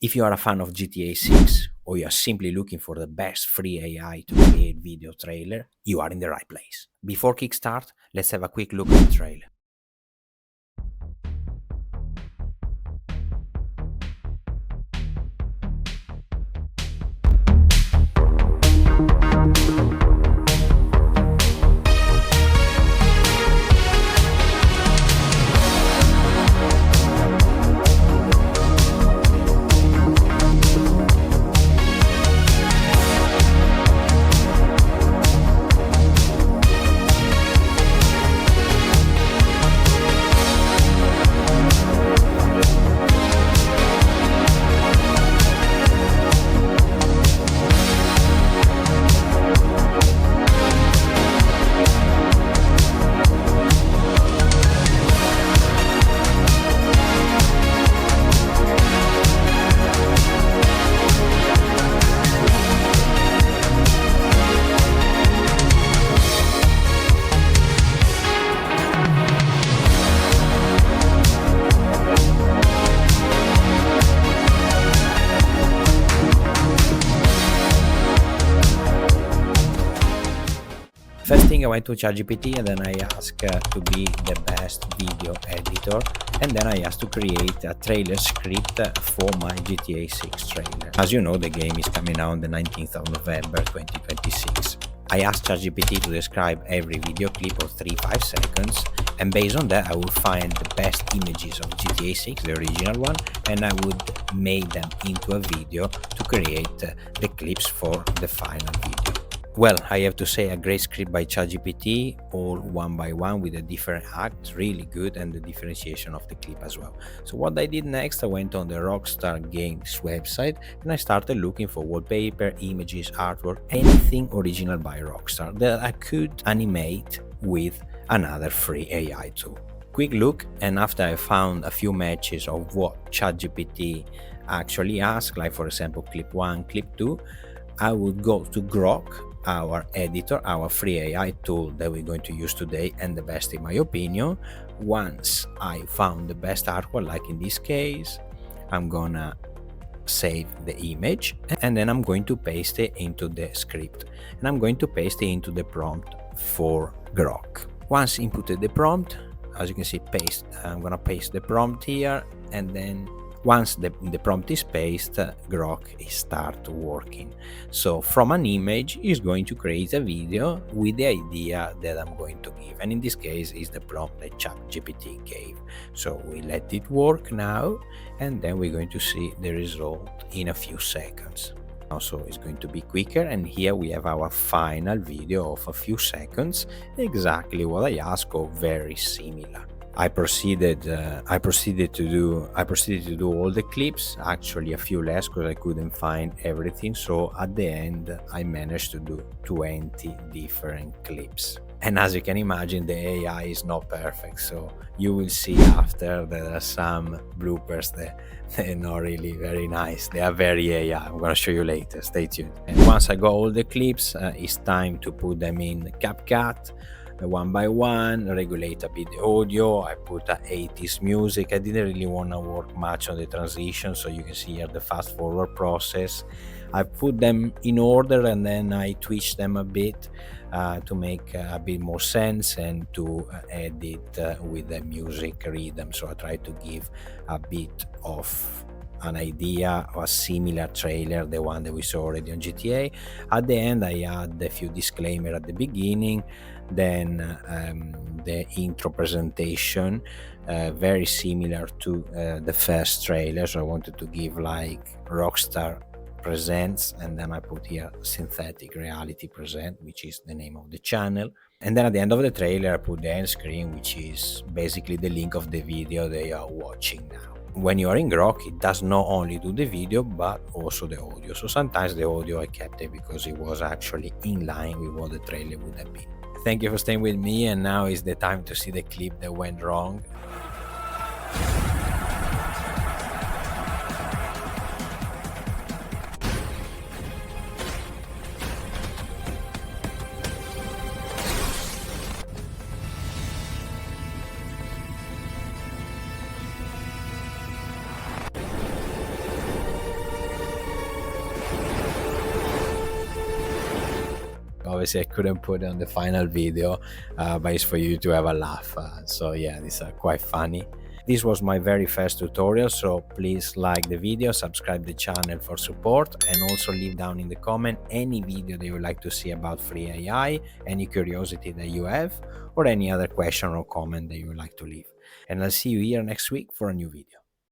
If you are a fan of GTA 6 or you are simply looking for the best free AI to create video trailer, you are in the right place. Before kickstart, let's have a quick look at the trailer. First thing, I went to ChatGPT and then I asked to be the best video editor, and then I asked to create a trailer script for my GTA 6 trailer. As you know, the game is coming out on the 19th of November 2026. I asked ChatGPT to describe every video clip of 3-5 seconds, and based on that I would find the best images of GTA 6, the original one, and I would make them into a video to create the clips for the final video. Well, I have to say, a great script by ChatGPT, all one by one with a different act, really good, and the differentiation of the clip as well. So what I did next, I went on the Rockstar Games website and I started looking for wallpaper, images, artwork, anything original by Rockstar that I could animate with another free AI tool. Quick look, and after I found a few matches of what ChatGPT actually asked, like for example clip 1, clip 2, I would go to Grok, our editor, our free AI tool that we're going to use today, and the best in my opinion. Once I found the best artwork, like in this case, I'm gonna save the image and then I'm going to paste it into the script, and I'm going to paste it into the prompt for Grok. Once inputted the prompt, as you can see, paste, I'm gonna paste the prompt here, and then once the prompt is pasted, Grok start working. So from an image is going to create a video with the idea that I'm going to give, and in this case is the prompt that ChatGPT gave. So we let it work now, and then we're going to see the result in a few seconds. Also, it's going to be quicker, and here we have our final video of a few seconds, exactly what I asked, or very similar. I proceeded to do all the clips, actually a few less because I couldn't find everything. So at the end I managed to do 20 different clips. And as you can imagine, the AI is not perfect, so you will see after there are some bloopers that they're not really very nice. They are very AI. I'm gonna show you later, stay tuned. And once I got all the clips, it's time to put them in CapCut. One by one, regulate a bit the audio. I put a 80s music. I didn't really want to work much on the transition, so you can see here the fast forward process. I put them in order and then I twitch them a bit to make a bit more sense and to edit with the music rhythm. So I try to give a bit of an idea of a similar trailer, the one that we saw already on GTA. At the end I add a few disclaimers at the beginning, then the intro presentation, very similar to the first trailer. So I wanted to give like Rockstar presents, and then I put here synthetic reality present, which is the name of the channel. And then at the end of the trailer I put the end screen, which is basically the link of the video they are watching now. When you are in Grok, it does not only do the video but also the audio. So sometimes the audio I kept it because it was actually in line with what the trailer would have been. Thank you for staying with me, and now is the time to see the clip that went wrong. obviously I couldn't put it on the final video, but it's for you to have a laugh. So yeah, these are quite funny. This was my very first tutorial, so please like the video, subscribe the channel for support, and also leave down in the comment any video that you would like to see about free AI, any curiosity that you have, or any other question or comment that you would like to leave. And I'll see you here next week for a new video.